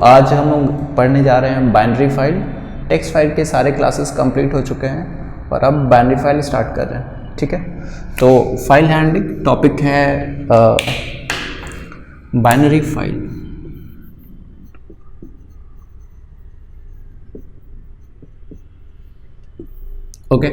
आज हम लोग पढ़ने जा रहे हैं बाइनरी फाइल। टेक्स्ट फाइल के सारे क्लासेस कंप्लीट हो चुके हैं और अब बाइनरी फाइल स्टार्ट कर रहे हैं। ठीक है, तो फाइल हैंडलिंग टॉपिक है बाइनरी फाइल। ओके,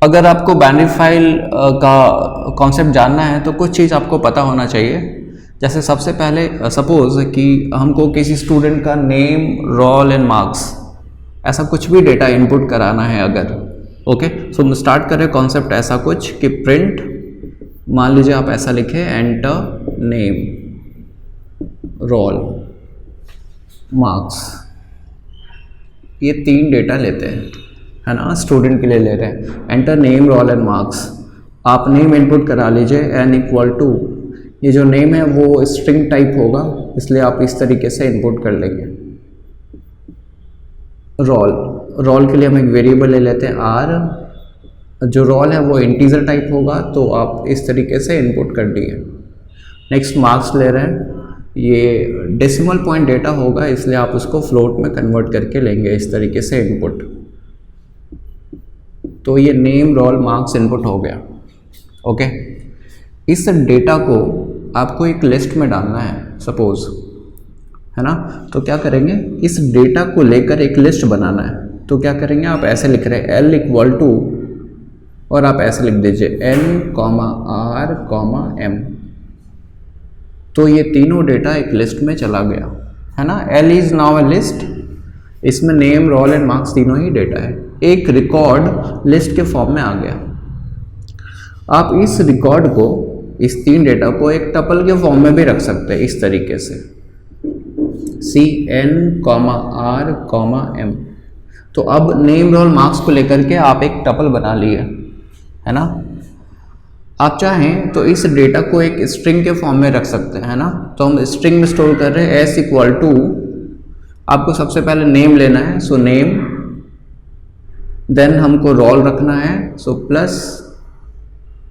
अगर आपको बाइनरी फाइल का कॉन्सेप्ट जानना है तो कुछ चीज़ आपको पता होना चाहिए। जैसे सबसे पहले सपोज कि हमको किसी स्टूडेंट का नेम, रोल एंड मार्क्स ऐसा कुछ भी डेटा इनपुट कराना है अगर। ओके, सो हम स्टार्ट करें कॉन्सेप्ट ऐसा कुछ कि प्रिंट, मान लीजिए आप ऐसा लिखें, एंटर नेम, रोल, मार्क्स, ये 3 डेटा लेते हैं, है ना, स्टूडेंट के लिए ले रहे हैं। Enter name, roll and marks, आप नेम इनपुट करा लीजिए n इक्वल टू, ये जो नेम है वो स्ट्रिंग टाइप होगा इसलिए आप इस तरीके से इनपुट कर लेंगे। रोल के लिए हम एक वेरिएबल ले लेते हैं r, जो रोल है वो इंटीजर टाइप होगा तो आप इस तरीके से इनपुट कर दिए। नेक्स्ट मार्क्स ले रहे हैं, ये डेसिमल पॉइंट डेटा होगा इसलिए आप उसको फ्लोट में कन्वर्ट करके लेंगे इस तरीके से इनपुट। तो ये नेम, रोल, मार्क्स इनपुट हो गया। ओके, इस डेटा को आपको एक लिस्ट में डालना है सपोज, है ना। तो क्या करेंगे, इस डेटा को लेकर एक लिस्ट बनाना है। तो क्या करेंगे, आप ऐसे लिख रहे हैं l इक्वल टू, और आप ऐसे लिख दीजिए n, r, m। तो ये तीनों डेटा एक लिस्ट में चला गया, है ना। l is now a list, इसमें नेम, रोल एंड मार्क्स तीनों ही डेटा है, एक रिकॉर्ड लिस्ट के फॉर्म में आ गया। आप इस रिकॉर्ड को, इस 3 डेटा को एक टपल के फॉर्म में भी रख सकते हैं इस तरीके से, c, n, r, m। तो अब नेम, रोल, मार्क्स को लेकर के आप एक टपल बना लिए, है ना। आप चाहें तो इस डेटा को एक स्ट्रिंग के फॉर्म में रख सकते हैं, है ना। तो हम स्ट्रिंग में स्टोर कर रहे हैं s इक्वल टू, आपको सबसे पहले नेम लेना है, सो नेम, देन हमको रोल रखना है, सो प्लस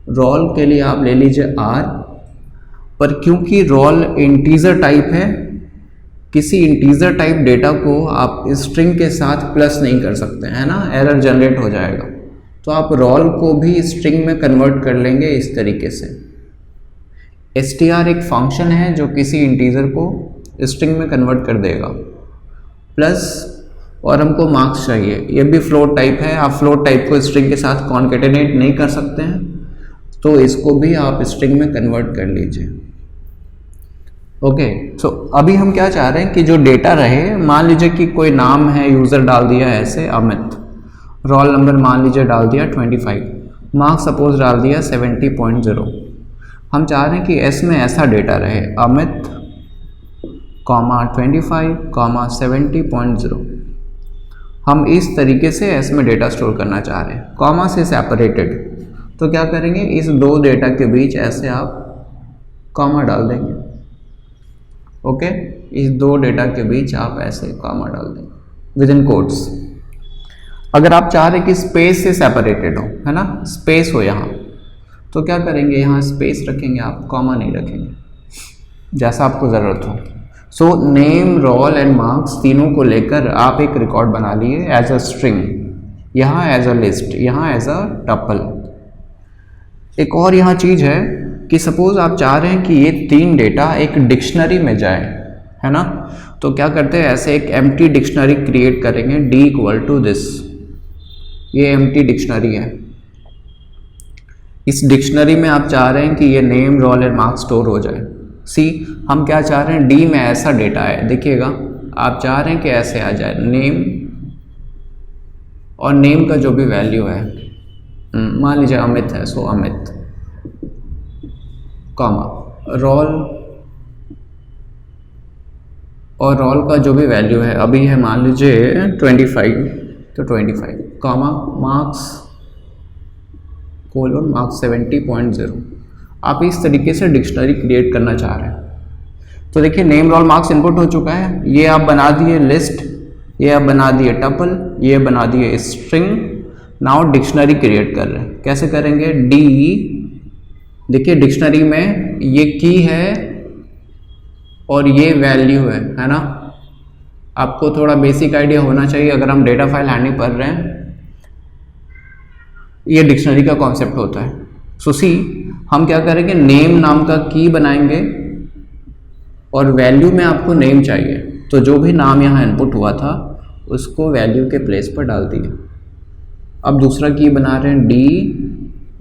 रोल के लिए आप ले लीजिए r, पर क्योंकि रोल इंटीजर टाइप है, किसी इंटीजर टाइप डेटा को आप स्ट्रिंग के साथ प्लस नहीं कर सकते, है ना, एरर जनरेट हो जाएगा। तो आप रोल को भी स्ट्रिंग में कन्वर्ट कर लेंगे इस तरीके से। str एक फंक्शन है जो किसी इंटीजर को स्ट्रिंग में कन्वर्ट कर देगा, प्लस और हमको मार्क्स चाहिए, ये भी फ्लोट टाइप है। आप फ्लोट टाइप को स्ट्रिंग के साथ कॉन्केटेनेट नहीं कर सकते हैं तो इसको भी आप स्ट्रिंग में कन्वर्ट कर लीजिए। ओके, सो अभी हम क्या चाह रहे हैं कि जो डेटा रहे, मान लीजिए कि कोई नाम है, यूज़र डाल दिया ऐसे अमित, रोल नंबर मान लीजिए डाल दिया 25, मार्क्स सपोज डाल दिया 70.0। हम चाह रहे हैं कि एस में ऐसा डेटा रहे, अमित, 25, 70.0। हम इस तरीके से एस में डेटा स्टोर करना चाह रहे हैं, कॉमा से सेपरेटेड। तो क्या करेंगे, इस 2 डेटा के बीच ऐसे आप कॉमा डाल देंगे। ओके, इस 2 डेटा के बीच आप ऐसे कॉमा डाल देंगे विद इन कोट्स। अगर आप चाह रहे कि स्पेस से सेपरेटेड हो, है ना, स्पेस हो यहाँ, तो क्या करेंगे, यहाँ स्पेस रखेंगे आप, कॉमा नहीं रखेंगे, जैसा आपको ज़रूरत हो। So name, roll and marks तीनों को लेकर आप एक रिकॉर्ड बना लिए एज अ स्ट्रिंग, यहाँ एज अ लिस्ट, यहाँ एज अ टपल। एक और यहाँ चीज़ है कि सपोज आप चाह रहे हैं कि ये 3 डेटा एक डिक्शनरी में जाए, है ना। तो क्या करते हैं, ऐसे एक एम्प्टी डिक्शनरी क्रिएट करेंगे, d इक्वल टू दिस, ये एम्प्टी डिक्शनरी है। इस डिक्शनरी में आप चाह रहे हैं कि ये name, roll and marks store हो जाए। सी, हम क्या चाह रहे हैं, डी में ऐसा डेटा है, देखिएगा आप चाह रहे हैं कि ऐसे आ जाए नेम, और नेम का जो भी वैल्यू है, मान लीजिए अमित है, सो अमित, कॉमा, रोल, और रोल का जो भी वैल्यू है अभी है मान लीजिए 25, तो 25, कॉमा, मार्क्स, कोलन, मार्क्स 70.0। आप इस तरीके से डिक्शनरी क्रिएट करना चाह रहे हैं। तो देखिए नेम, रोल, मार्क्स इनपुट हो चुका है, ये आप बना दिए लिस्ट, ये आप बना दिए टपल, ये बना दिए स्ट्रिंग। नाउ डिक्शनरी क्रिएट कर रहे हैं, कैसे करेंगे, डी, देखिए डिक्शनरी में ये की है और ये वैल्यू है ना, आपको थोड़ा बेसिक आइडिया होना चाहिए अगर हम डेटा फाइल हैंडलिंग पढ़ रहे हैं। ये डिक्शनरी का कॉन्सेप्ट होता है। सो सी हम क्या करेंगे, नेम नाम का की बनाएंगे और वैल्यू में आपको नेम चाहिए, तो जो भी नाम यहाँ इनपुट हुआ था उसको वैल्यू के प्लेस पर डाल दिए। अब दूसरा की बना रहे हैं डी,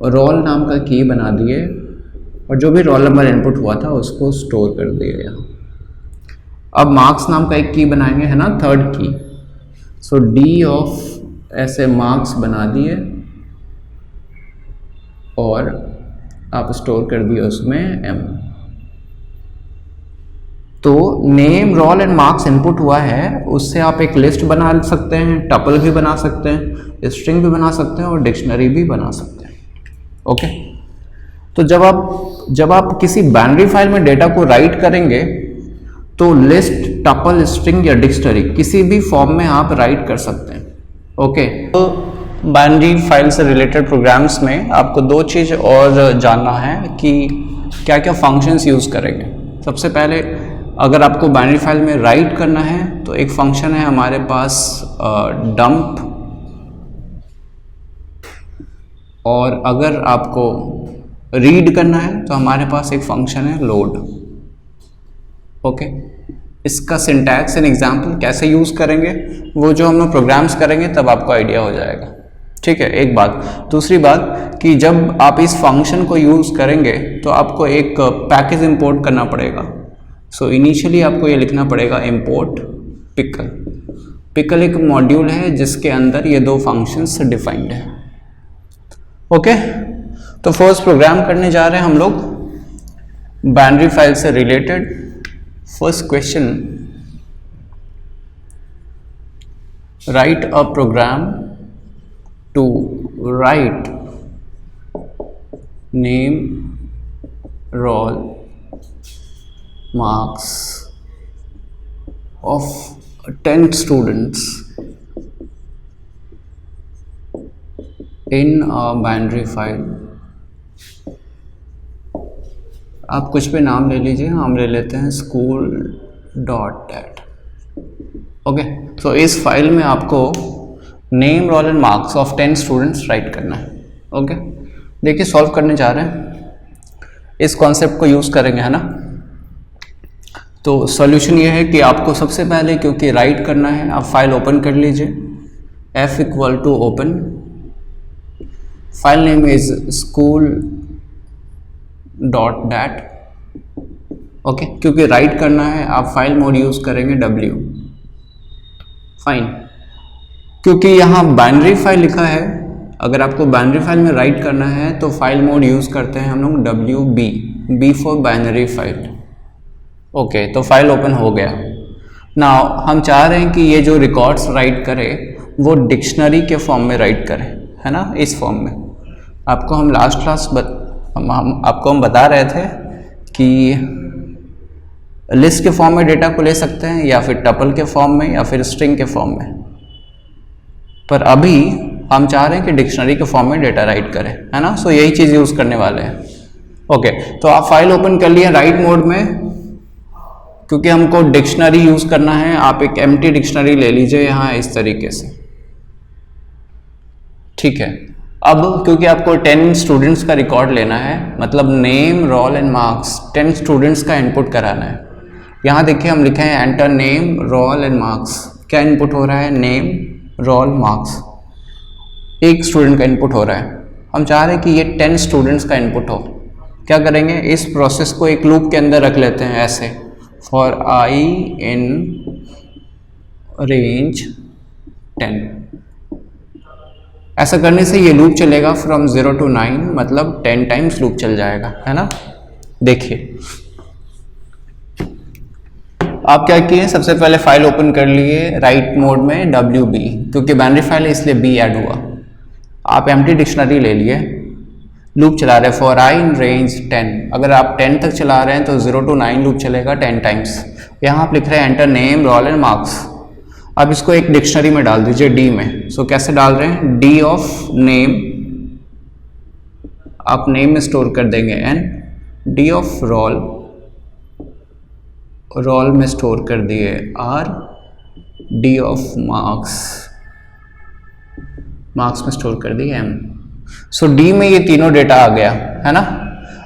रोल नाम का की बना दिए और जो भी रोल नंबर इनपुट हुआ था उसको स्टोर कर दिए यहाँ। अब मार्क्स नाम का एक की बनाएंगे, है ना, थर्ड की। सो डी ऑफ ऐसे मार्क्स बना दिए और आप स्टोर कर दिए उसमें एम। तो name, roll and marks input हुआ है, उससे आप एक लिस्ट बना सकते हैं, टपल भी बना सकते हैं, स्ट्रिंग भी बना सकते हैं और डिक्शनरी भी बना सकते हैं। ओके, तो जब आप किसी बाइनरी फाइल में डेटा को राइट करेंगे तो लिस्ट, टपल, स्ट्रिंग या डिक्शनरी किसी भी फॉर्म में आप राइट कर सकते हैं। ओके, तो बाइनरी फाइल से रिलेटेड प्रोग्राम्स में आपको दो चीज़ और जानना है कि क्या क्या फंक्शंस यूज़ करेंगे। सबसे पहले अगर आपको बाइनरी फाइल में राइट करना है तो एक फंक्शन है हमारे पास डंप, और अगर आपको रीड करना है तो हमारे पास एक फंक्शन है लोड। ओके, इसका सिंटैक्स एंड एग्जाम्पल कैसे यूज़ करेंगे वो जो हम लोग प्रोग्राम्स करेंगे तब आपको आइडिया हो जाएगा। ठीक है, एक बात। दूसरी बात कि जब आप इस फंक्शन को यूज़ करेंगे तो आपको एक पैकेज इंपोर्ट करना पड़ेगा। सो इनिशियली आपको ये लिखना पड़ेगा इंपोर्ट पिकल। पिकल एक मॉड्यूल है जिसके अंदर ये दो फंक्शंस डिफाइंड है। ओके, तो फर्स्ट प्रोग्राम करने जा रहे हैं हम लोग बाइनरी फाइल से related. First question, write a program to write name, roll, marks of 10 students in a binary file। आप कुछ भी नाम ले लीजिए, हम ले लेते हैं school.dat। ओके, तो इस फाइल में आपको name, roll and marks of 10 students write करना है। ओके, देखिए सॉल्व करने जा रहे हैं, इस कॉन्सेप्ट को यूज़ करेंगे, है ना। तो सॉल्यूशन ये है कि आपको सबसे पहले, क्योंकि राइट करना है, आप फाइल ओपन कर लीजिए। f equal to open, file name is school.dat। Okay, क्योंकि राइट करना है आप फाइल मोड यूज़ करेंगे w। फाइन, क्योंकि यहाँ बाइनरी फाइल लिखा है, अगर आपको बाइनरी फाइल में राइट करना है तो फाइल मोड यूज़ करते हैं हम लोग wb, b for binary file. Okay, तो फाइल ओपन हो गया। नाउ हम चाह रहे हैं कि ये जो रिकॉर्ड्स राइट करे वो डिक्शनरी के फॉर्म में राइट करे, है ना, इस फॉर्म में। आपको हम लास्ट क्लास आपको हम बता रहे थे कि लिस्ट के फॉर्म में डेटा को ले सकते हैं या फिर टपल के फॉर्म में या फिर स्ट्रिंग के फॉर्म में, पर अभी हम चाह रहे हैं कि डिक्शनरी के फॉर्म में डेटा राइट करें, है ना। सो यही चीज़ यूज़ करने वाले हैं। ओके, तो आप फाइल ओपन कर लिए राइट मोड में, क्योंकि हमको डिक्शनरी यूज़ करना है। आप एक एम्प्टी डिक्शनरी ले लीजिए यहाँ इस तरीके से। ठीक है, अब क्योंकि आपको 10 स्टूडेंट्स का रिकॉर्ड लेना है, मतलब name, roll and marks 10 students का इनपुट कराना है। यहाँ देखिए हम लिखे हैं enter name, roll and marks. क्या इनपुट हो रहा है? Name, roll, marks. एक स्टूडेंट का इनपुट हो रहा है। हम चाह रहे हैं कि ये 10 स्टूडेंट्स का इनपुट हो। क्या करेंगे, इस प्रोसेस को एक लूप के अंदर रख लेते हैं ऐसे, फॉर आई इन रेंज 10। ऐसा करने से ये लूप चलेगा फ्रॉम 0 to 9, मतलब 10 टाइम्स लूप चल जाएगा, है ना। देखिए आप क्या किए, सबसे पहले फाइल ओपन कर लिए राइट मोड में WB, क्योंकि बाइनरी फाइल है इसलिए B ऐड हुआ। आप एम्प्टी डिक्शनरी ले लिए, लूप चला रहे हैं फॉर आई इन रेंज 10। अगर आप 10 तक चला रहे हैं तो 0 to 9 लूप चलेगा 10 टाइम्स। यहाँ आप लिख रहे हैं enter name, roll and marks. अब इसको एक डिक्शनरी में डाल दीजिए D में। सो कैसे डाल रहे हैं, D ऑफ नेम, आप नेम में स्टोर कर देंगे N, D of roll, roll में स्टोर कर दिए R, D of marks, marks में स्टोर कर दी एम। सो डी में ये तीनों डेटा आ गया है ना।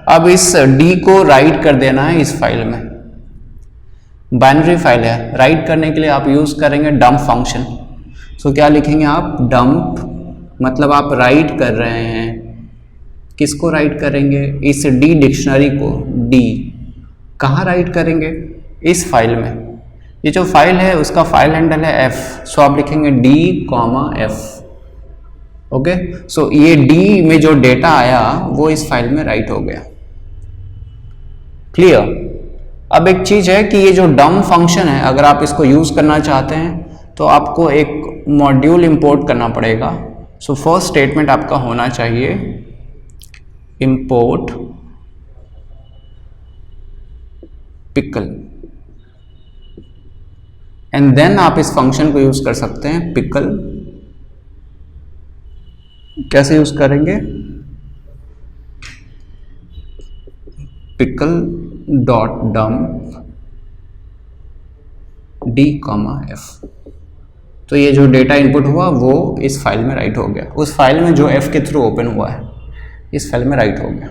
अब इस डी को राइट कर देना है इस फाइल में। बाइनरी फाइल है, राइट करने के लिए आप यूज करेंगे डंप फंक्शन। सो क्या लिखेंगे आप, डंप मतलब आप राइट कर रहे हैं, किसको राइट करेंगे, इस डी डिक्शनरी को। डी कहाँ राइट करेंगे, इस फाइल में। ये जो फाइल है उसका फाइल हैंडल है एफ, सो आप लिखेंगे डी कॉमा एफ। ओके, सो ये डी में जो डेटा आया वो इस फाइल में राइट हो गया। क्लियर। अब एक चीज है कि ये जो डंप फंक्शन है, अगर आप इसको यूज करना चाहते हैं तो आपको एक मॉड्यूल इंपोर्ट करना पड़ेगा। सो फर्स्ट स्टेटमेंट आपका होना चाहिए इंपोर्ट पिकल, एंड देन आप इस फंक्शन को यूज कर सकते हैं पिकल। कैसे यूज करेंगे, pickle dot dump D comma F. तो ये जो डेटा इनपुट हुआ वो इस फाइल में राइट हो गया, उस फाइल में जो एफ के थ्रू ओपन हुआ है इस फाइल में राइट हो गया।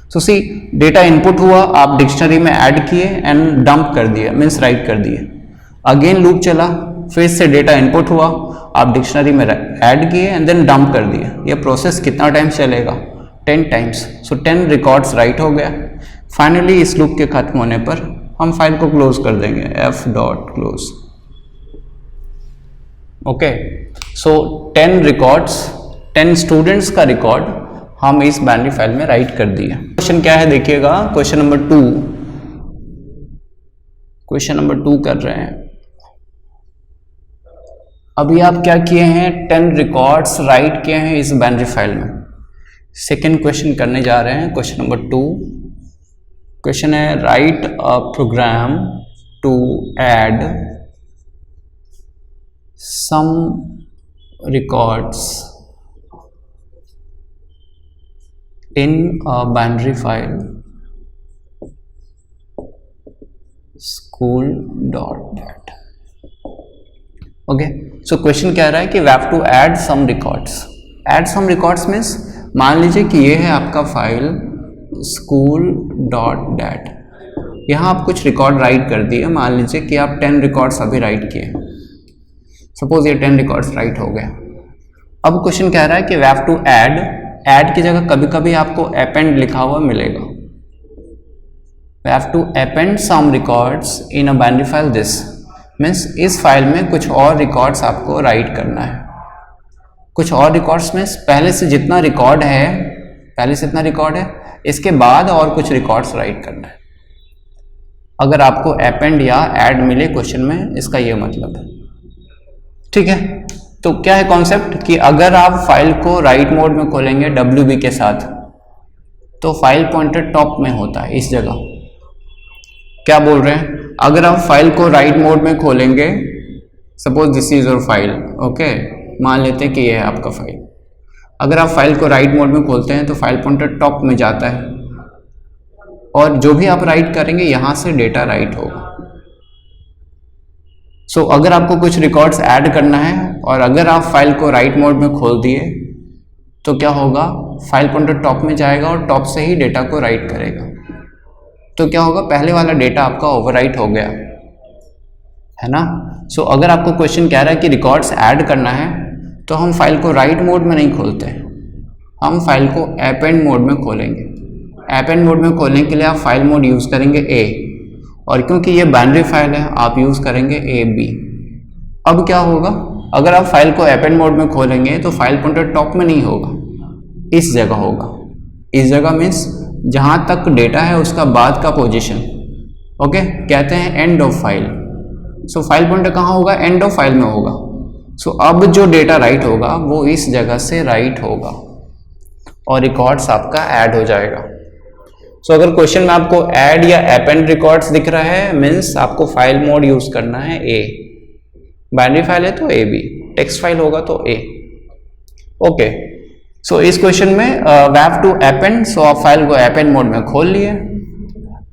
सो सी, डेटा इनपुट हुआ, आप डिक्शनरी में ऐड किए एंड डंप कर दिए, मीन्स राइट कर दिए। अगेन लूप चला, फिर से डेटा इनपुट हुआ, आप डिक्शनरी में ऐड किए एंड देन डंप कर दिए। ये प्रोसेस कितना टाइम चलेगा, 10 टाइम्स। सो 10 रिकॉर्ड्स राइट हो गया। फाइनली इस लूप के खत्म होने पर हम फाइल को क्लोज कर देंगे, एफ डॉट क्लोज। ओके, सो 10 रिकॉर्ड्स, 10 स्टूडेंट्स का रिकॉर्ड हम इस बाइनरी फाइल में राइट कर दिए। क्वेश्चन क्या है देखिएगा, क्वेश्चन नंबर 2, क्वेश्चन नंबर 2 कर रहे हैं। अभी आप क्या किए हैं, 10 रिकॉर्ड्स राइट किए हैं इस बाइनरी फाइल में। सेकेंड क्वेश्चन करने जा रहे हैं, क्वेश्चन नंबर 2। क्वेश्चन है write a program to add some records in a binary file school dot dat। Okay, so question कह रहा है कि we have to add some records. Add some records means मान लीजिए कि ये है आपका फाइल school dot dat। यहाँ आप कुछ रिकॉर्ड राइट कर दिए, मान लीजिए कि आप 10 रिकॉर्ड्स अभी राइट किए, सपोज ये 10 रिकॉर्ड्स राइट हो गए। अब क्वेश्चन कह रहा है कि वी हैव टू ऐड की जगह कभी कभी आपको अपेंड लिखा हुआ मिलेगा। We have to append some records in a binary file this means इस फाइल में कुछ और रिकॉर्ड्स आपको राइट करना है। कुछ और रिकॉर्ड्स में पहले से जितना रिकॉर्ड है, पहले से इतना रिकॉर्ड है, इसके बाद और कुछ रिकॉर्ड्स राइट करना है। अगर आपको अपेंड या ऐड मिले क्वेश्चन में, इसका ये मतलब है। ठीक है, तो क्या है कॉन्सेप्ट कि अगर आप फाइल को राइट मोड में खोलेंगे WB के साथ तो फाइल पॉइंटर टॉप में होता है, इस जगह। क्या बोल रहे हैं, अगर आप फाइल को राइट मोड में खोलेंगे, suppose this is your file, okay, मान लेते हैं कि ये है आपका फाइल। अगर आप फाइल को राइट मोड में खोलते हैं तो फाइल पॉइंटर टॉप में जाता है और जो भी आप राइट करेंगे यहां से डेटा राइट होगा। सो अगर आपको कुछ रिकॉर्ड्स ऐड करना है और अगर आप फाइल को राइट मोड में खोल दिए तो क्या होगा, फाइल पॉइंटर टॉप में जाएगा और टॉप से ही डेटा को राइट करेगा। तो क्या होगा, पहले वाला डेटा आपका ओवरराइट हो गया है ना। सो अगर आपको क्वेश्चन कह रहा है कि रिकॉर्ड्स ऐड करना है तो हम फाइल को राइट मोड में नहीं खोलते, हम फाइल को अपेंड मोड में खोलेंगे। अपेंड मोड में खोलने के लिए आप फाइल मोड यूज करेंगे A, और क्योंकि ये बाइनरी फाइल है आप यूज करेंगे AB। अब क्या होगा, अगर आप फाइल को अपेंड मोड में खोलेंगे तो फाइल पॉइंटर टॉप में नहीं होगा, इस जगह होगा। इस जगह मीन्स जहां तक डेटा है उसका बाद का पोजीशन, ओके, कहते हैं and of file. So file pointer कहाँ होगा, एंड ऑफ फाइल में होगा। सो अब जो डेटा राइट होगा वो इस जगह से राइट होगा और रिकॉर्ड्स आपका ऐड हो जाएगा। सो अगर क्वेश्चन में आपको ऐड या अपेंड रिकॉर्ड्स दिख रहा है मीन्स आपको फाइल मोड यूज करना है A। बाइनरी फाइल है तो AB, टेक्स्ट फाइल होगा तो A। ओके, सो इस क्वेश्चन में वी हैव टू अपेंड, सो आप फाइल को अपेंड मोड में खोल लिए।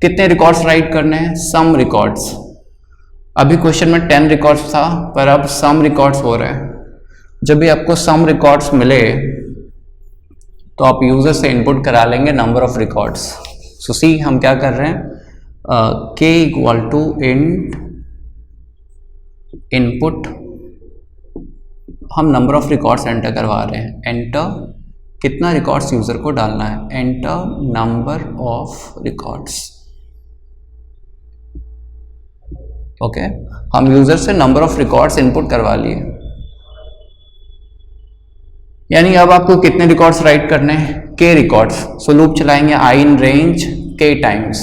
कितने रिकॉर्ड्स राइट करने हैं, सम रिकॉर्ड्स। अभी क्वेश्चन में 10 रिकॉर्ड्स था, पर अब सम रिकॉर्ड्स हो रहे हैं। जब भी आपको सम रिकॉर्ड्स मिले तो आप यूजर से इनपुट करा लेंगे number of records. So see हम क्या कर रहे हैं, k equal to int input, हम नंबर ऑफ रिकॉर्ड्स एंटर करवा रहे हैं। एंटर कितना रिकॉर्ड्स यूजर को डालना है, enter number of records. Okay, हम यूजर से नंबर ऑफ रिकॉर्ड्स इनपुट करवा लिए। यानी अब आपको कितने रिकॉर्ड्स राइट करने हैं, k रिकॉर्ड्स। सो लूप चलाएंगे i in range k times.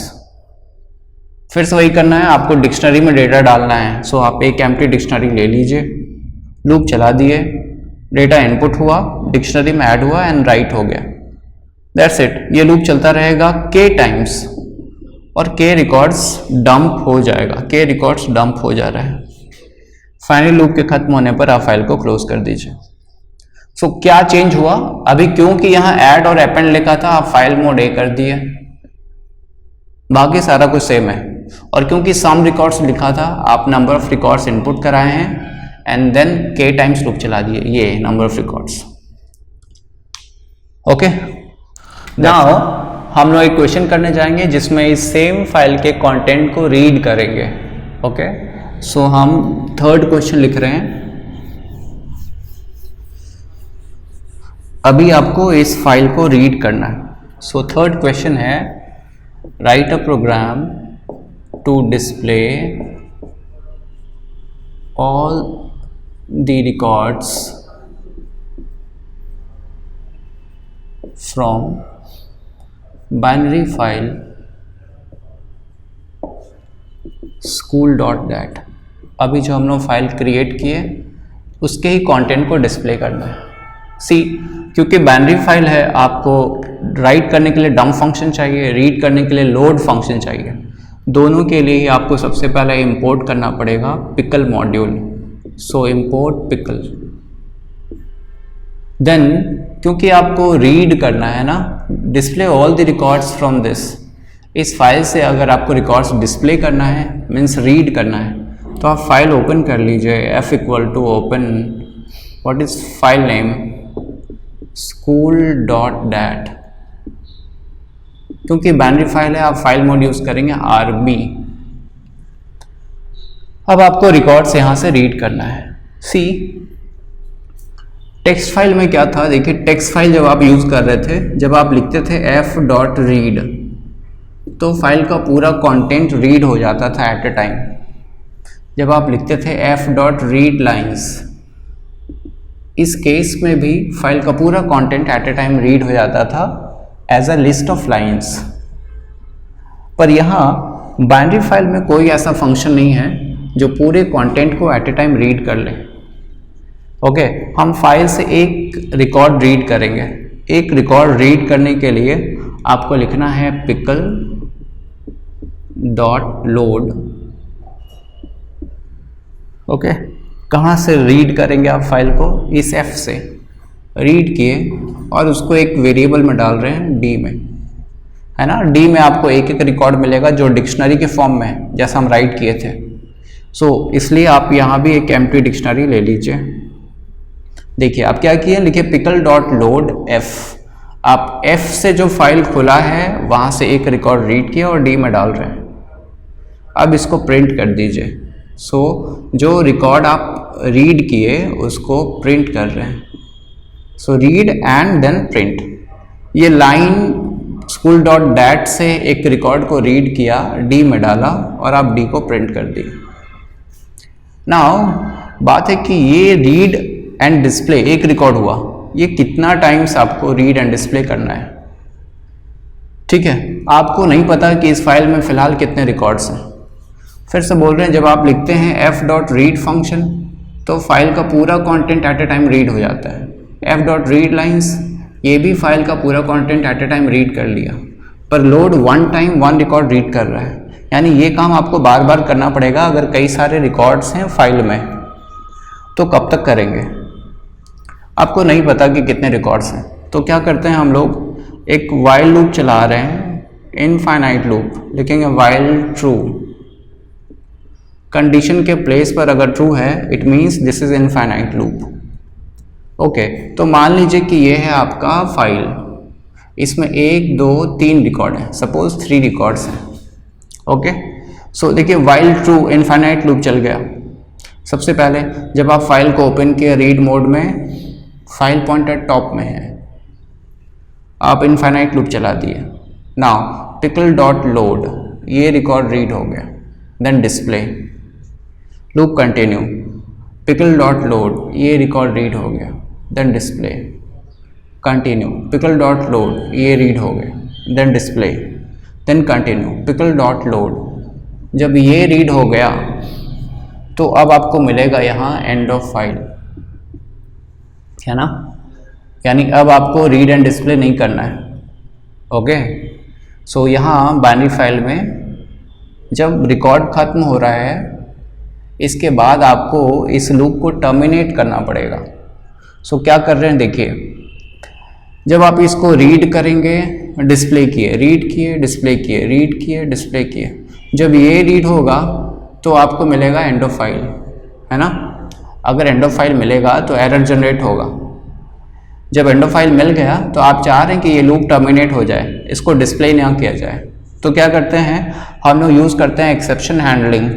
फिर से वही करना है, आपको डिक्शनरी में डेटा डालना है। सो आप एक एम्प्टी डिक्शनरी ले लीजिए, लूप चला दिए, डेटा इनपुट हुआ, डिक्शनरी में ऐड हुआ एंड राइट हो गया। That's it. ये लूप चलता रहेगा k टाइम्स और k रिकॉर्ड्स डंप हो जाएगा, k रिकॉर्ड्स डंप हो जा रहा है। फाइनल लूप के खत्म होने पर आप फाइल को क्लोज कर दीजिए। सो क्या चेंज हुआ अभी, क्योंकि यहाँ ऐड और अपेंड लिखा था, आप फाइल मोड A कर दिए, बाकी सारा कुछ सेम है। और क्योंकि सम रिकॉर्ड्स लिखा था, आप नंबर ऑफ रिकॉर्ड्स इनपुट कराए हैं and then k times loop चला दिए, ये number of records. Okay, now हम लोग एक क्वेश्चन करने जाएंगे जिसमें इस सेम फाइल के कंटेंट को रीड करेंगे। ओके, सो हम थर्ड क्वेश्चन लिख रहे हैं। अभी आपको इस फाइल को रीड करना है। सो थर्ड क्वेश्चन है, write a program to display all the records from binary file school.dat। अभी जो हम लोग फाइल क्रिएट किए उसके ही कंटेंट को डिस्प्ले करना है। सी, क्योंकि बाइनरी फाइल है, आपको राइट करने के लिए डंप फंक्शन चाहिए, रीड करने के लिए लोड फंक्शन चाहिए। दोनों के लिए ही आपको सबसे पहले इंपोर्ट करना पड़ेगा पिकल मॉड्यूल। सो इंपोर्ट पिकल। देन क्योंकि आपको रीड करना है ना, display all the records from this, इस फाइल से अगर आपको रिकॉर्ड्स डिस्प्ले करना है, मीन्स रीड करना है, तो आप फाइल ओपन कर लीजिए। f equal to open, what is file name, school.dat। क्योंकि बाइनरी फाइल है, आप फाइल मोड यूज करेंगे rb। अब आपको रिकॉर्ड्स यहां से रीड करना है। सी, टेक्स्ट फाइल में क्या था, देखिए टेक्स्ट फाइल जब आप यूज कर रहे थे, जब आप लिखते थे f.read तो फाइल का पूरा कंटेंट रीड हो जाता था एट ए टाइम। जब आप लिखते थे f.readlines, इस केस में भी फाइल का पूरा content at a time read हो जाता था as a list of lines. पर यहाँ बाइनरी फाइल में कोई ऐसा फंक्शन नहीं है जो पूरे कंटेंट को एट ए टाइम रीड कर ले। ओके, हम फाइल से एक रिकॉर्ड रीड करेंगे। एक रिकॉर्ड रीड करने के लिए आपको लिखना है पिकल डॉट लोड। ओके, कहाँ से रीड करेंगे आप फाइल को, इस f से रीड किए और उसको एक वेरिएबल में डाल रहे हैं d में, है ना। d में आपको एक एक रिकॉर्ड मिलेगा जो डिक्शनरी के फॉर्म में है, जैसा हम राइट किए थे। सो इसलिए आप यहाँ भी एक एम्प्टी डिक्शनरी ले लीजिए। देखिए आप क्या किए, लिखिए पिकल डॉट लोड f। आप f से जो फाइल खुला है वहाँ से एक रिकॉर्ड रीड किया और d में डाल रहे हैं। अब इसको प्रिंट कर दीजिए। सो जो रिकॉर्ड आप रीड किए उसको प्रिंट कर रहे हैं। So read and then print. ये लाइन school.dat से एक रिकॉर्ड को रीड किया, d में डाला और आप d को प्रिंट कर दिए। नाउ बात है कि ये रीड एंड डिस्प्ले एक रिकॉर्ड हुआ, ये कितना टाइम्स आपको रीड एंड डिस्प्ले करना है। ठीक है, आपको नहीं पता कि इस फाइल में फिलहाल कितने रिकॉर्ड्स हैं। फिर से बोल रहे हैं, जब आप लिखते हैं f.read फंक्शन तो फाइल का पूरा content at a time read हो जाता है। f.readlines, ये भी फाइल का पूरा content at a time read कर लिया, पर load one time one record read कर रहा है। यानी ये काम आपको बार बार करना पड़ेगा। अगर कई सारे रिकॉर्ड्स हैं फाइल में तो कब तक करेंगे, आपको नहीं पता कि कितने रिकॉर्ड्स हैं। तो क्या करते हैं हम लोग, एक वाइल लूप चला रहे हैं, इनफाइनाइट लूप, लिखेंगे वाइल ट्रू। कंडीशन के प्लेस पर अगर ट्रू है it means this is infinite loop. Okay, तो मान लीजिए कि ये है आपका फाइल, इसमें 1 2 3 रिकॉर्ड है, सपोज 3 रिकॉर्ड्स हैं। ओके, सो देखिए वाइल ट्रू इनफाइनाइट लूप चल गया। सबसे पहले जब आप फाइल को ओपन किया रीड मोड में, फाइल पॉइंटर टॉप में है, आप इनफाइनाइट लूप चला दिए। नाउ पिकल डॉट लोड, ये रिकॉर्ड रीड हो गया, then display, loop continue, pickle dot load, ये रिकॉर्ड रीड हो गया, then display, continue, pickle dot load, ये रीड हो गया, then display, then continue, pickle dot load. जब ये रीड हो गया तो अब आपको मिलेगा यहाँ एंड ऑफ फाइल, है ना, यानी अब आपको रीड एंड डिस्प्ले नहीं करना है। ओके, सो यहाँ बाइनरी फाइल में जब रिकॉर्ड खत्म हो रहा है इसके बाद आपको इस लूप को टर्मिनेट करना पड़ेगा। सो क्या कर रहे हैं देखिए, जब आप इसको रीड करेंगे डिस्प्ले किए, रीड किए डिस्प्ले किए, रीड किए डिस्प्ले किए, जब ये रीड होगा तो आपको मिलेगा एंड ऑफ फाइल, है ना। अगर एंड ऑफ फाइल मिलेगा तो एरर जनरेट होगा। जब एंड ऑफ फाइल मिल गया तो आप चाह रहे हैं कि ये लूप टर्मिनेट हो जाए, इसको डिस्प्ले ना किया जाए, तो क्या करते हैं हम लोग यूज़ करते हैं एक्सेप्शन हैंडलिंग।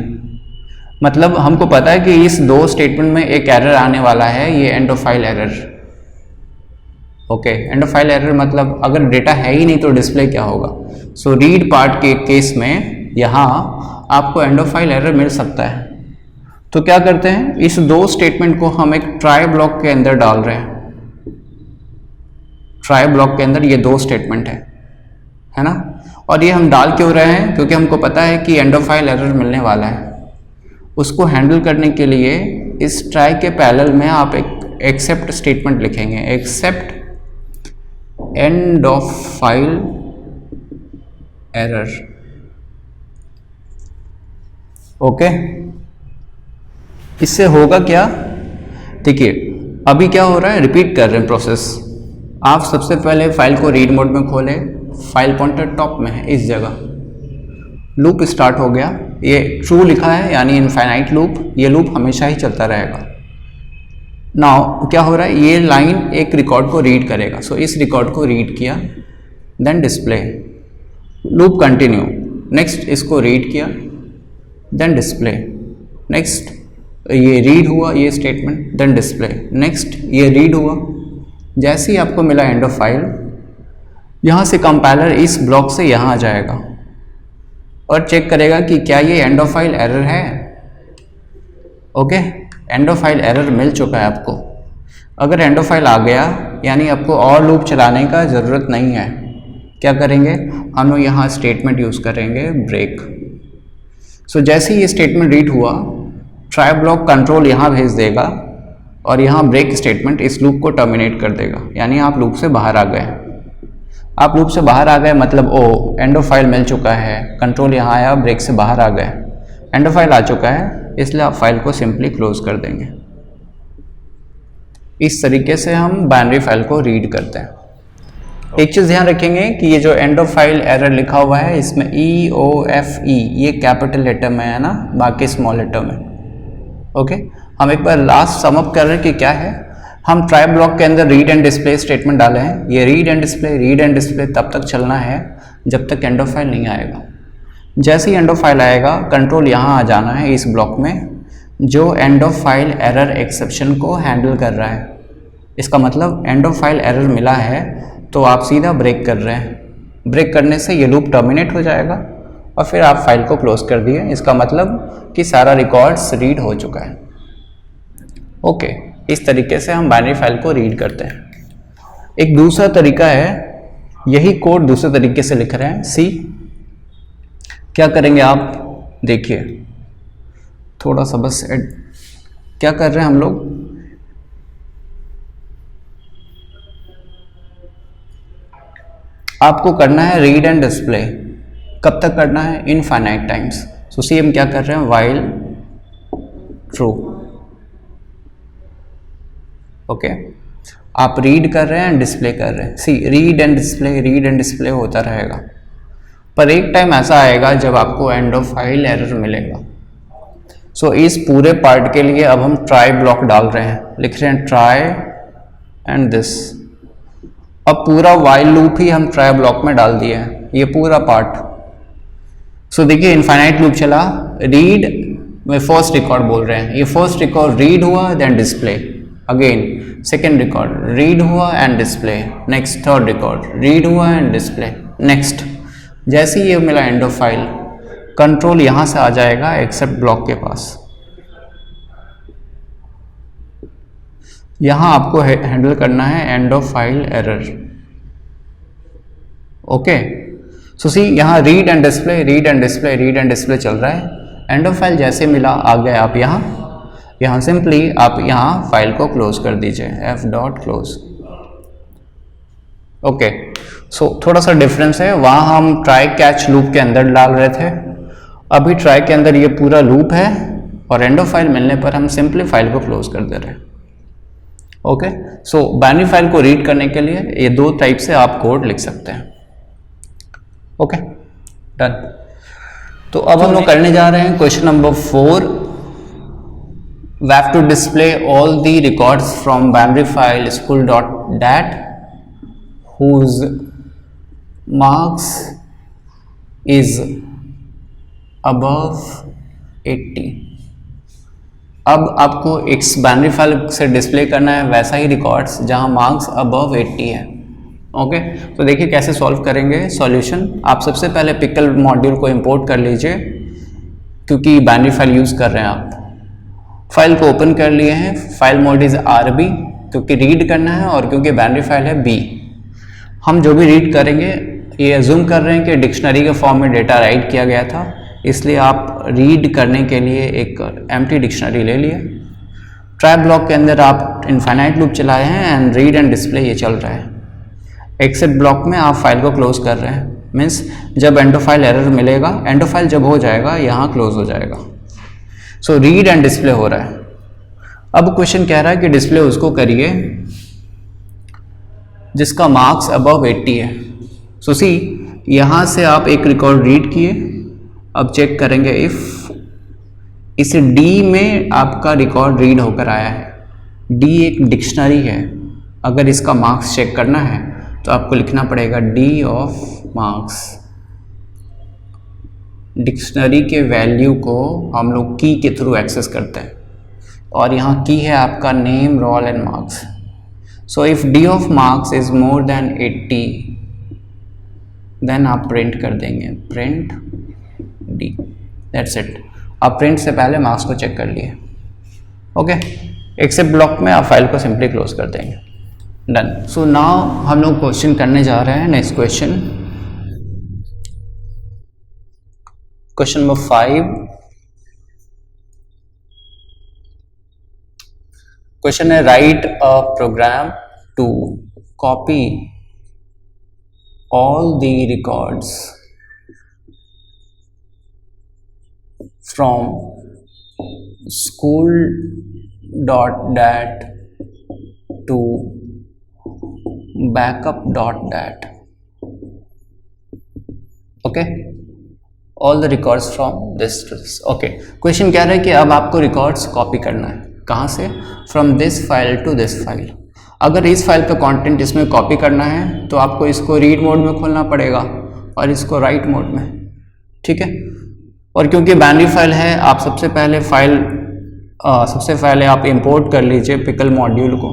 मतलब हमको पता है कि इस 2 स्टेटमेंट में एक एरर आने वाला है, ये end of file error. Okay, end of file error मतलब अगर डेटा है ही नहीं तो डिस्प्ले क्या होगा। सो रीड पार्ट के केस में यहाँ आपको एंड ऑफ फाइल एरर मिल सकता है। तो क्या करते हैं, इस 2 स्टेटमेंट को हम एक ट्राई ब्लॉक के अंदर डाल रहे हैं। ट्राई ब्लॉक के अंदर ये 2 स्टेटमेंट है ना। और ये हम डाल क्यों रहे हैं, क्योंकि हमको पता है कि एंड ऑफ फाइल एरर मिलने वाला है। उसको हैंडल करने के लिए इस ट्राई के पैरेलल में आप एक एक्सेप्ट स्टेटमेंट लिखेंगे, except end of file error. Okay, इससे होगा क्या, देखिए अभी क्या हो रहा है, रिपीट कर रहे हैं प्रोसेस। आप सबसे पहले फाइल को रीड मोड में खोलें, फाइल पॉइंटर टॉप में है इस जगह, लूप स्टार्ट हो गया, ये ट्रू लिखा है यानी इनफाइनाइट लूप, ये लूप हमेशा ही चलता रहेगा। नाउ क्या हो रहा है, ये लाइन एक रिकॉर्ड को रीड करेगा। सो इस रिकॉर्ड को रीड किया, then display, loop continue, next इसको रीड किया, देन डिस्प्ले, नेक्स्ट ये रीड हुआ ये स्टेटमेंट, देन डिस्प्ले, नेक्स्ट ये रीड हुआ। जैसे ही आपको मिला एंड ऑफ फाइल, यहाँ से कंपाइलर इस ब्लॉक से यहाँ आ जाएगा और चेक करेगा कि क्या ये एंड ऑफ फाइल एरर है। Okay, end of file error मिल चुका है आपको। अगर एंड ऑफ फाइल आ गया यानी आपको और लूप चलाने का ज़रूरत नहीं है। क्या करेंगे हम लोग, यहाँ स्टेटमेंट यूज़ करेंगे ब्रेक। सो जैसे ही ये स्टेटमेंट रीड हुआ, ट्राई ब्लॉक कंट्रोल यहाँ भेज देगा और यहाँ ब्रेक स्टेटमेंट इस लूप को टर्मिनेट कर देगा, यानी आप लूप से बाहर आ गए। आप लूप से बाहर आ गए मतलब ओ एंड ऑफ फाइल मिल चुका है, कंट्रोल यहाँ आया, ब्रेक से बाहर आ गए, एंड ऑफ फाइल आ चुका है, इसलिए आप फाइल को सिंपली क्लोज कर देंगे। इस तरीके से हम बाइनरी फाइल को रीड करते हैं। एक चीज़ ध्यान रखेंगे कि ये जो एंड ऑफ फाइल एरर लिखा हुआ है इसमें EOFE ये कैपिटल लेटर में है ना, बाकी स्मॉल लेटर में। ओके, हम एक बार लास्ट सम अप कर रहे हैं कि क्या है। हम ट्राई ब्लॉक के अंदर रीड एंड डिस्प्ले स्टेटमेंट डाले हैं। ये रीड एंड डिस्प्ले तब तक चलना है जब तक एंड ऑफ फाइल नहीं आएगा। जैसे ही एंड ऑफ फाइल आएगा, कंट्रोल यहाँ आ जाना है इस ब्लॉक में जो and of file error exception को हैंडल कर रहा है। इसका मतलब एंड ऑफ फाइल एरर मिला है तो आप सीधा ब्रेक कर रहे हैं। ब्रेक करने से ये लूप टर्मिनेट हो जाएगा और फिर आप फाइल को क्लोज कर दिए। इसका मतलब कि सारा रिकॉर्ड्स रीड हो चुका है। ओके, इस तरीके से हम बाइनरी फाइल को रीड करते हैं। एक दूसरा तरीका है, यही कोड दूसरे तरीके से लिख रहे हैं। सी क्या करेंगे आप देखिए, थोड़ा सा बस क्या कर रहे हैं हम लोग, आपको करना है रीड एंड डिस्प्ले। कब तक करना है, इनफाइनाइट टाइम्स। सो सी हम क्या कर रहे हैं, वाइल ट्रू। ओके, आप रीड कर रहे हैं, डिस्प्ले कर रहे हैं। सी रीड एंड डिस्प्ले होता रहेगा, पर एक टाइम ऐसा आएगा जब आपको एंड ऑफ फाइल एरर मिलेगा। सो इस पूरे पार्ट के लिए अब हम ट्राई ब्लॉक डाल रहे हैं, लिख रहे हैं ट्राई एंड दिस। अब पूरा वाइल लूप ही हम ट्राई ब्लॉक में डाल दिए हैं, ये पूरा पार्ट। सो देखिए इनफाइनाइट लूप चला, रीड में फर्स्ट रिकॉर्ड बोल रहे हैं, ये फर्स्ट रिकॉर्ड रीड हुआ then display, again second record read हुआ and display, next third record read हुआ एंड डिस्प्ले, नेक्स्ट। जैसे ही ये मिला एंड ऑफ फाइल, कंट्रोल यहां से आ जाएगा एक्सेप्ट ब्लॉक के पास। यहां आपको हैंडल करना है end of file error. Okay, so see यहाँ read and display, read and display, read and display चल रहा है। एंड ऑफ फाइल जैसे मिला आ गए आप यहाँ सिंपली आप यहाँ फाइल को क्लोज कर दीजिए, f डॉट क्लोज। ओके, सो थोड़ा सा डिफरेंस है, वहाँ हम ट्राई कैच लूप के अंदर डाल रहे थे, अभी ट्राई के अंदर ये पूरा लूप है और एंड ऑफ फाइल मिलने पर हम सिंपली फाइल को क्लोज कर दे रहे हैं। ओके, सो बाइनरी फाइल को रीड करने के लिए ये दो टाइप से आप कोड लिख सकते हैं। Okay, done. तो अब हम लोग करने जा रहे हैं question number 4। we have to display all the records from binary file school.dat whose marks is above 80। अब आपको एक बाइनरी फाइल से डिस्प्ले करना है वैसा ही रिकॉर्ड्स जहां मार्क्स अबव 80 है। ओके, तो देखिए कैसे सॉल्व करेंगे सॉल्यूशन। आप सबसे पहले पिकल मॉड्यूल को इंपोर्ट कर लीजिए, क्योंकि बाइनरी फाइल यूज़ कर रहे हैं आप। फाइल को ओपन कर लिए हैं, फाइल मोड इज़ RB क्योंकि रीड करना है और क्योंकि बाइनरी फाइल है B। हम जो भी रीड करेंगे ये अज्यूम कर रहे हैं कि डिक्शनरी के फॉर्म में डेटा राइट किया गया था, इसलिए आप रीड करने के लिए एक एम्प्टी डिक्शनरी ले लिए। ट्राई ब्लॉक के अंदर आप इनफाइनाइट लूप चलाए हैं एंड रीड एंड डिस्प्ले ये चल रहा है। एक्सेप्ट ब्लॉक में आप फाइल को क्लोज कर रहे हैं, मीन्स जब एंड ऑफ फाइल एरर मिलेगा, एंड ऑफ फाइल जब हो जाएगा यहाँ क्लोज हो जाएगा। सो रीड एंड डिस्प्ले हो रहा है। अब क्वेश्चन कह रहा है कि डिस्प्ले उसको करिए जिसका मार्क्स अबव 80 है। सो सी यहाँ से आप एक रिकॉर्ड रीड किए, अब चेक करेंगे इफ इस D में आपका रिकॉर्ड रीड होकर आया है। D एक डिक्शनरी है, अगर इसका मार्क्स चेक करना है तो आपको लिखना पड़ेगा D ऑफ मार्क्स। डिक्शनरी के वैल्यू को हम लोग की के थ्रू एक्सेस करते हैं और यहाँ की है आपका name, roll and marks. So if D of marks is more than 80 then आप प्रिंट कर देंगे प्रिंट D, दैट्स इट। आप प्रिंट से पहले मार्क्स को चेक कर लिए। ओके, एक्सेप्ट ब्लॉक में आप फाइल को सिंपली क्लोज कर देंगे, डन। सो नाउ हम लोग क्वेश्चन करने जा रहे हैं next question, question number 5। Question है write a program to copy all the records from school.dat to backup.dat। Okay, all the records from this to this. Okay, question कह रहा है कि अब आपको रिकॉर्ड्स कॉपी करना है, कहाँ से? From this file to this file. अगर इस फाइल पे कंटेंट इसमें कॉपी करना है तो आपको इसको रीड मोड में खोलना पड़ेगा और इसको राइट मोड में, ठीक है। और क्योंकि बाइनरी फाइल है, आप सबसे पहले आप इंपोर्ट कर लीजिए पिकल मॉड्यूल को।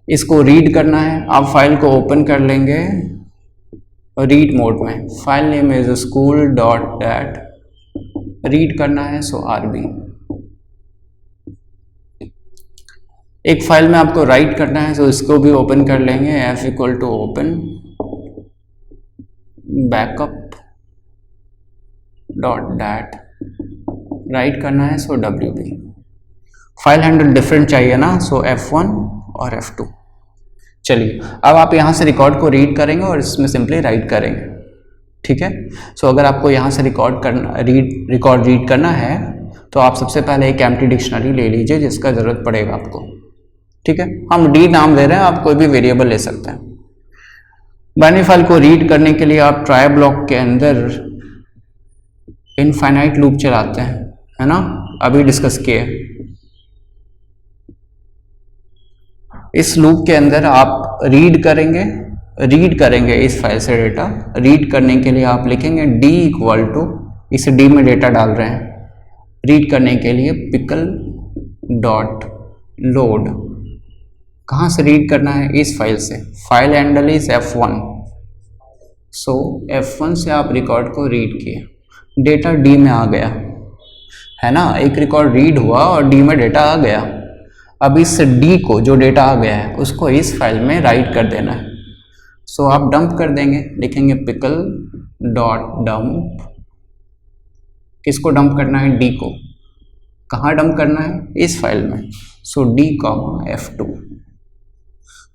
इसको रीड करना है, आप फाइल को ओपन कर लेंगे रीड मोड में। File name is school.dat, read करना है सो RB। एक फाइल में आपको राइट करना है तो इसको भी ओपन कर लेंगे, F equal to open backup.dat, write करना है so WB। File handle different चाहिए ना, सो F1 और F2। चलिए अब आप यहाँ से रिकॉर्ड को रीड करेंगे और इसमें सिंपली राइट करेंगे, ठीक है। सो अगर आपको यहाँ से रिकॉर्ड रीड करना है तो आप सबसे पहले एक एम्प्टी डिक्शनरी ले लीजिए जिसका ज़रूरत पड़ेगा आपको, ठीक है। हम D नाम दे रहे हैं, आप कोई भी वेरिएबल ले सकते हैं। बाइनरी फाइल को रीड करने के लिए आप ट्राई ब्लॉक के अंदर इनफाइनाइट लूप चलाते हैं, है ना, अभी डिस्कस किए। इस लूप के अंदर आप रीड करेंगे इस फाइल से डेटा। रीड करने के लिए आप लिखेंगे d इक्वल टू, इस d में डेटा डाल रहे हैं, रीड करने के लिए पिकल डॉट लोड। कहाँ से रीड करना है? इस फाइल से। File handle is F1, so F1 से आप रिकॉर्ड को रीड किए, डेटा D में आ गया, है ना, एक रिकॉर्ड रीड हुआ और D में डेटा आ गया। अब इस D को, जो डेटा आ गया है, उसको इस फाइल में राइट कर देना है। सो आप डंप कर देंगे, लिखेंगे पिकल डॉट डंप। किसको डंप करना है? D को। कहाँ डंप करना है? इस फाइल में। सो D कॉमा F2।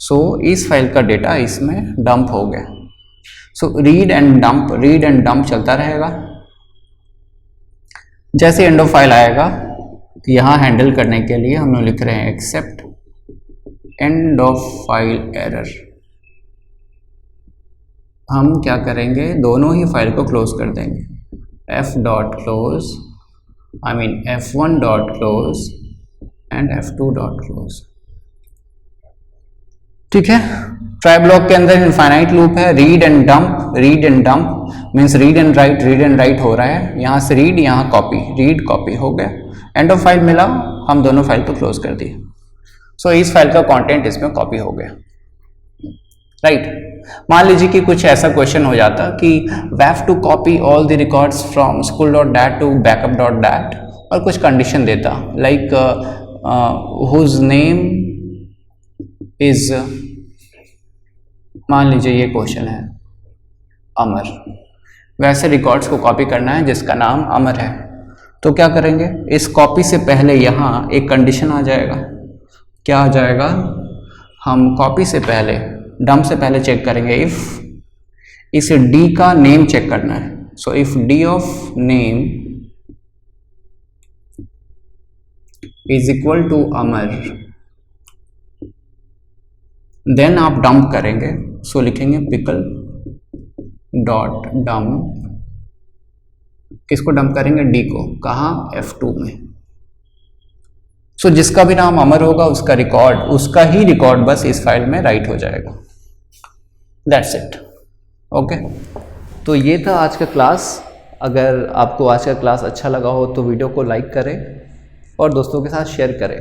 सो इस फाइल का डेटा इसमें डंप हो गया। सो रीड एंड डंप चलता रहेगा। जैसे एंड ऑफ फाइल आएगा, यहाँ हैंडल करने के लिए हम लोग लिख रहे हैं except end of file error. हम क्या करेंगे? दोनों ही फाइल को क्लोज कर देंगे, F1 dot close and F2 dot close. ठीक है। ट्राई ब्लॉक के अंदर इनफाइनाइट लूप है, read and dump means read and right हो रहा है। यहाँ से रीड, यहाँ कॉपी, रीड कॉपी हो गया। एंड ऑफ फाइल मिला, हम दोनों फाइल को क्लोज कर दिए। सो इस फाइल का कंटेंट इसमें कॉपी हो गया, राइट। मान लीजिए कि कुछ ऐसा क्वेश्चन हो जाता कि we have to copy all the records from school.dat to backup.dat, और कुछ कंडीशन देता लाइक हुज नेम इज, मान लीजिए ये क्वेश्चन है अमर, वैसे रिकॉर्ड्स को कॉपी करना है जिसका नाम अमर है। तो क्या करेंगे? इस कॉपी से पहले यहाँ एक कंडीशन आ जाएगा। क्या आ जाएगा? हम कॉपी से पहले, डंप से पहले चेक करेंगे इफ इस D का नेम चेक करना है। So if D of name is equal to Amar, then आप डंप करेंगे। सो लिखेंगे पिकल डॉट डंप। किसको डंप करेंगे? D को। कहाँ? F2 में। सो जिसका भी नाम अमर होगा उसका ही रिकॉर्ड बस इस फाइल में राइट हो जाएगा। That's it. ओके, तो ये था आज का क्लास। अगर आपको आज का क्लास अच्छा लगा हो तो वीडियो को लाइक करें और दोस्तों के साथ शेयर करें।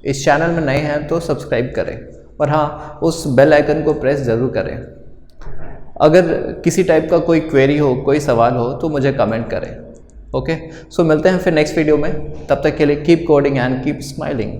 इस चैनल में नए हैं तो सब्सक्राइब करें, और हाँ, उस बेल आइकन को प्रेस ज़रूर करें। अगर किसी टाइप का कोई क्वेरी हो, कोई सवाल हो तो मुझे कमेंट करें। ओके, सो मिलते हैं फिर नेक्स्ट वीडियो में। तब तक के लिए keep coding and keep smiling.